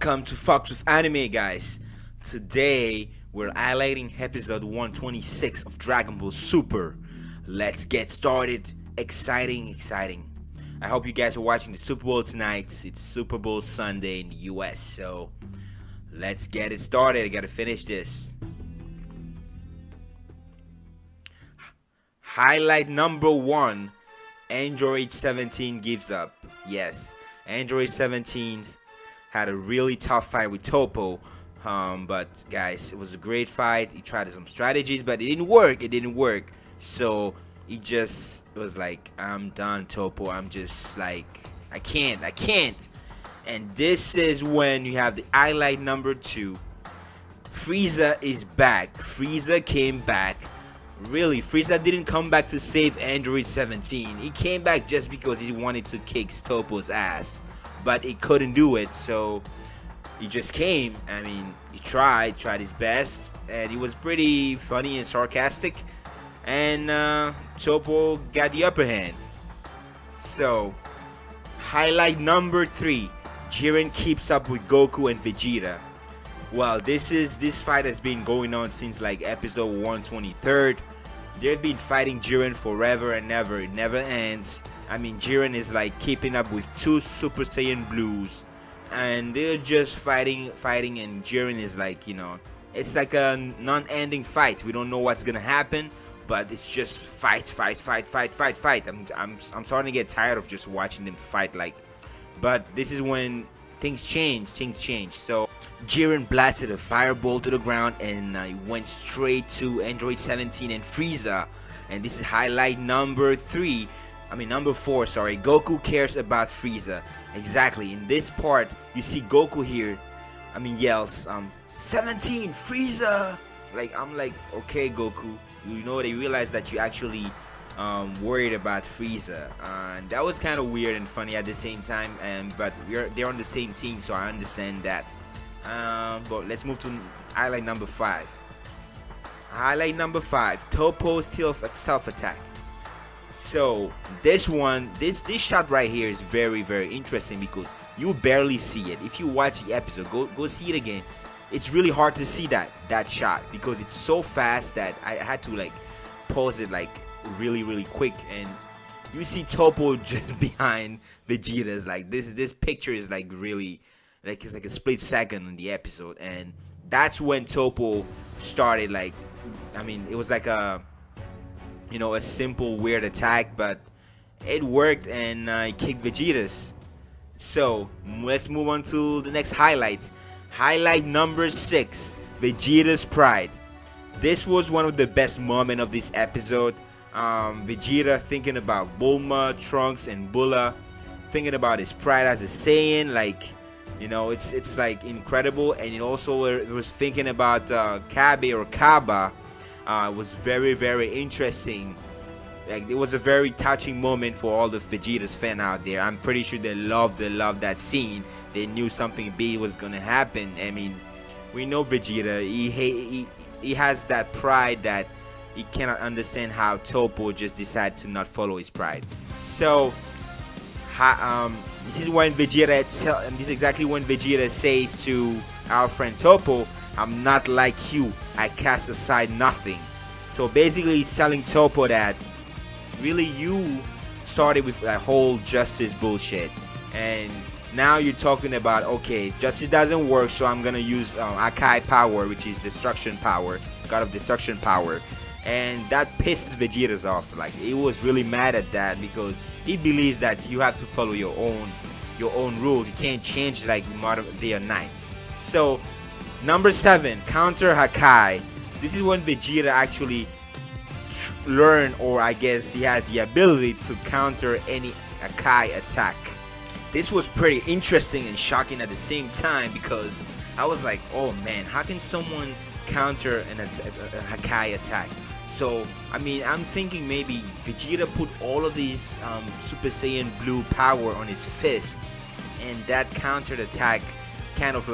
Welcome to Fox with Anime, guys. Today we're highlighting episode 126 of Dragon Ball Super. Let's get started. Exciting. I hope you guys are watching the Super Bowl tonight. It's Super Bowl Sunday in the US, so let's get it started. I gotta finish this. Highlight number 1. Android 17 gives up. Yes, Android 17 had a really tough fight with Topo. But guys, it was a great fight. He tried some strategies, but it didn't work. So he just was like, I'm done, Topo. I'm just like, I can't. And this is when you have the highlight number 2. Frieza is back. Frieza came back. Really, Frieza didn't come back to save Android 17. He came back just because he wanted to kick Topo's ass. But he couldn't do it, so he just came. I mean, he tried his best, and he was pretty funny and sarcastic. And Topo got the upper hand. So, highlight number 3. Jiren keeps up with Goku and Vegeta. Well, this fight has been going on since like episode 123. They've been fighting Jiren forever and ever. It never ends. I mean, Jiren is like keeping up with 2 Super Saiyan Blues, and they're just fighting, and Jiren is like, it's like a non-ending fight. We don't know what's gonna happen, but it's just fight. I'm starting to get tired of just watching them fight, but this is when things change. So Jiren blasted a fireball to the ground, and he went straight to Android 17 and Frieza. And this is highlight number 4, sorry. Goku cares about Frieza. Exactly. In this part, you see Goku here, yells, 17, Frieza! I'm like, okay, Goku. They realize that you actually worried about Frieza. And that was kind of weird and funny at the same time. But they're on the same team, so I understand that. But let's move to highlight number 5. Highlight number 5. Topo steals self-attack. So this shot right here is very, very interesting because you barely see it. If you watch the episode, go see it again. It's really hard to see that shot because it's so fast that I had to pause it really quick, and you see Topo just behind Vegeta's. This picture is really it's like a split second in the episode, and that's when Topo started it was like a simple weird attack, but it worked, and I kicked Vegeta's. So let's move on to the next highlight. Highlight number 6, Vegeta's pride. This was one of the best moments of this episode. Vegeta thinking about Bulma, Trunks, and Bulla, thinking about his pride as a Saiyan, it's incredible. And it also was thinking about Kabe or Kaba. It was very, very interesting. It was a very touching moment for all the Vegeta's fan out there. I'm pretty sure they loved that scene. They knew something big was gonna happen. I mean, we know Vegeta. He has that pride that he cannot understand how Topo just decided to not follow his pride. So, this is exactly when Vegeta says to our friend Topo, I'm not like you, I cast aside nothing. So basically he's telling Topo that really you started with that whole justice bullshit, and now you're talking about, okay, justice doesn't work, so I'm gonna use Akai power, which is destruction power, god of destruction power. And that pisses Vegeta's off. He was really mad at that because he believes that you have to follow your own rules. You can't change modern day or night. So number 7, counter Hakai. This is when Vegeta actually learned, or I guess he had the ability to counter any Hakai attack. This was pretty interesting and shocking at the same time because I was like, oh man, how can someone counter a Hakai attack? So, I'm thinking maybe Vegeta put all of these Super Saiyan Blue power on his fists, and that countered attack kind of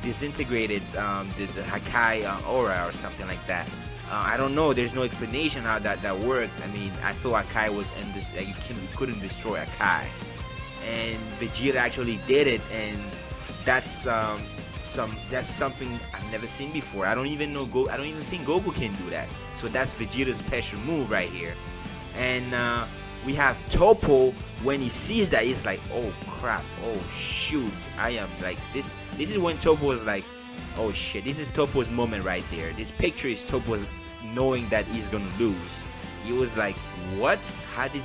disintegrated the Hakai aura or something like that. I don't know. There's no explanation how that worked. I thought Hakai was you couldn't destroy Hakai, and Vegeta actually did it, and that's something I've never seen before. I don't even think Goku can do that. So that's Vegeta's special move right here. And we have Topo. When he sees that, he's like, oh crap, oh shoot, I am like this. This is when Topo was like, oh shit, this is Topo's moment right there. This picture is Topo knowing that he's gonna lose. He was like, what? How did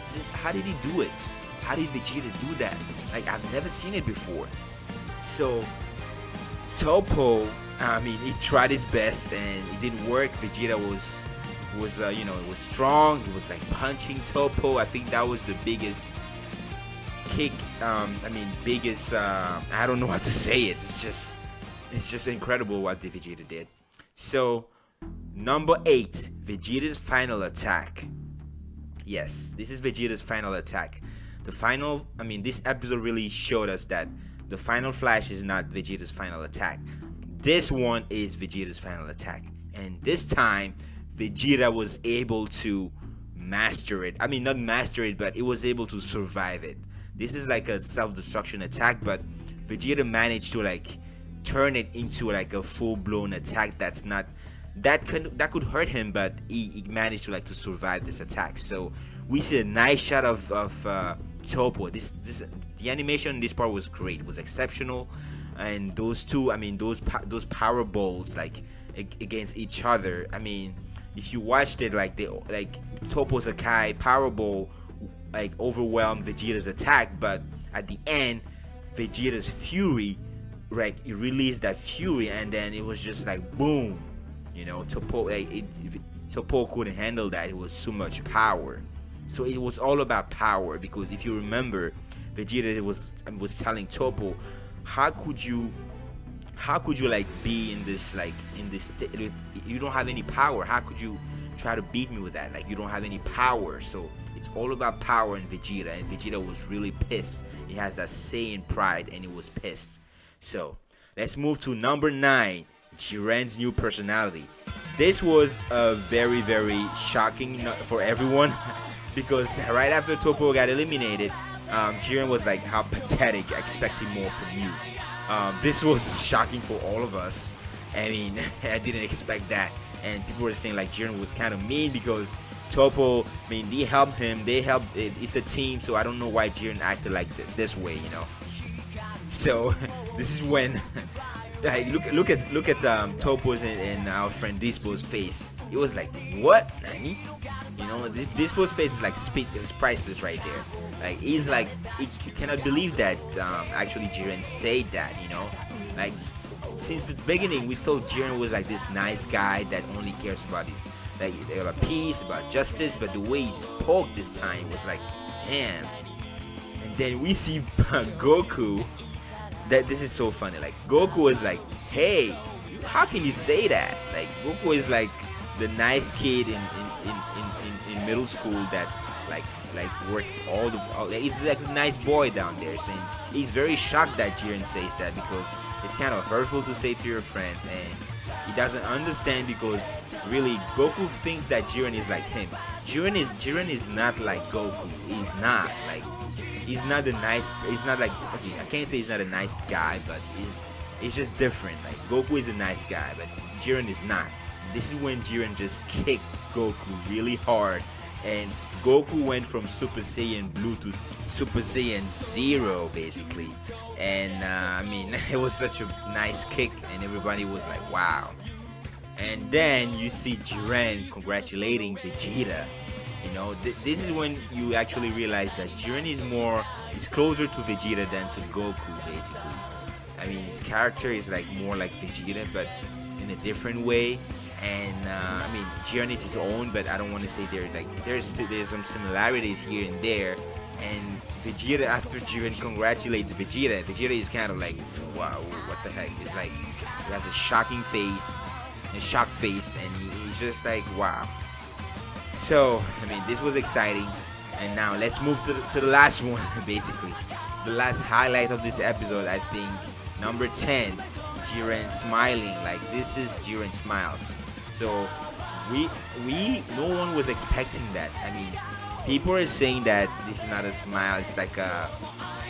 he do it? How did Vegeta do that? Like, I've never seen it before. So Topo, he tried his best and it didn't work. Vegeta was strong. He was like punching Topo. I think that was the biggest kick. Biggest. I don't know how to say it. It's just incredible what the Vegeta did. So number 8, Vegeta's final attack. Yes, this is Vegeta's final attack. This episode really showed us that the final flash is not Vegeta's final attack. This one is Vegeta's final attack. And this time, Vegeta was able to master it. Not master it, but it was able to survive it. This is like a self-destruction attack, but Vegeta managed to like turn it into like a full-blown attack that could hurt him, but he managed to like to survive this attack. So we see a nice shot of Topo. The animation in this part was great. It was exceptional, and those two, those power balls like against each other. If you watched it, like Topo's Akai power ball like overwhelmed Vegeta's attack, but at the end, Vegeta's fury, like it released that fury, and then it was just like boom. Topo couldn't handle that. It was too much power. So it was all about power, because if you remember, Vegeta was telling Topo, how could you like be in this you don't have any power. How could you try to beat me with that? Like, you don't have any power. So it's all about power in Vegeta, and Vegeta was really pissed. He has that Saiyan pride, and he was pissed. So let's move to number 9, Jiren's new personality. This was very, very shocking for everyone because right after Topo got eliminated, Jiren was like, how pathetic, expecting more from you. This was shocking for all of us. I didn't expect that, and people were saying like Jiren was kind of mean because Topo, they helped him, it's a team, so I don't know why Jiren acted like this way, So this is when look at Topo's and our friend Dispo's face. It was like, what, Nani? Dispo's face is like it's priceless right there. Like, he's like, he cannot believe that actually Jiren said that. Like, since the beginning we thought Jiren was like this nice guy that only cares about about peace, about justice, but the way he spoke this time was like, damn. And then we see Goku. That this is so funny. Like, Goku was like, hey, how can you say that? Like, Goku is like the nice kid in middle school that like works he's like a nice boy down there. So he's very shocked that Jiren says that, because it's kind of hurtful to say to your friends, and he doesn't understand, because really Goku thinks that Jiren is like him. Jiren is not like Goku. He's not like, he's not like, okay, I can't say he's not a nice guy, but he's just different. Like, Goku is a nice guy, but Jiren is not. This is when Jiren just kicked Goku really hard, and Goku went from Super Saiyan Blue to Super Saiyan Zero, basically. And it was such a nice kick, and everybody was like, wow. And then you see Jiren congratulating Vegeta. This is when you actually realize that Jiren is closer to Vegeta than to Goku, basically. His character is like more like Vegeta, but in a different way. And Jiren is his own, but I don't want to say there's some similarities here and there. And Vegeta, after Jiren congratulates Vegeta is kind of like, wow, what the heck? It's like he has a shocked face, and he's just like, wow. So, this was exciting, and now let's move to the last one, basically. The last highlight of this episode, I think, number 10, Jiren smiling. Like, this is Jiren smiles. So, no one was expecting that. People are saying that this is not a smile, it's like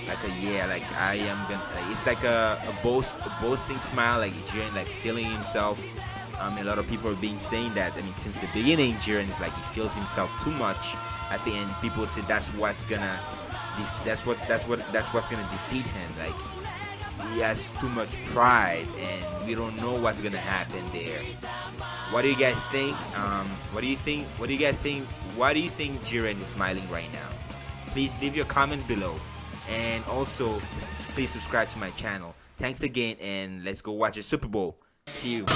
like a yeah, like I am gonna. Like, it's like a boasting smile. Like Jiren like feeling himself. A lot of people are being saying that. I mean, since the beginning, Jiren is like he feels himself too much. I think, and people say that's what's gonna, that's what's gonna defeat him. Like he has too much pride, and we don't know what's gonna happen there. What do you guys think? What do you think? What do you guys think? Why do you think Jiren is smiling right now? Please leave your comments below, and also please subscribe to my channel. Thanks again, and let's go watch the Super Bowl. See you.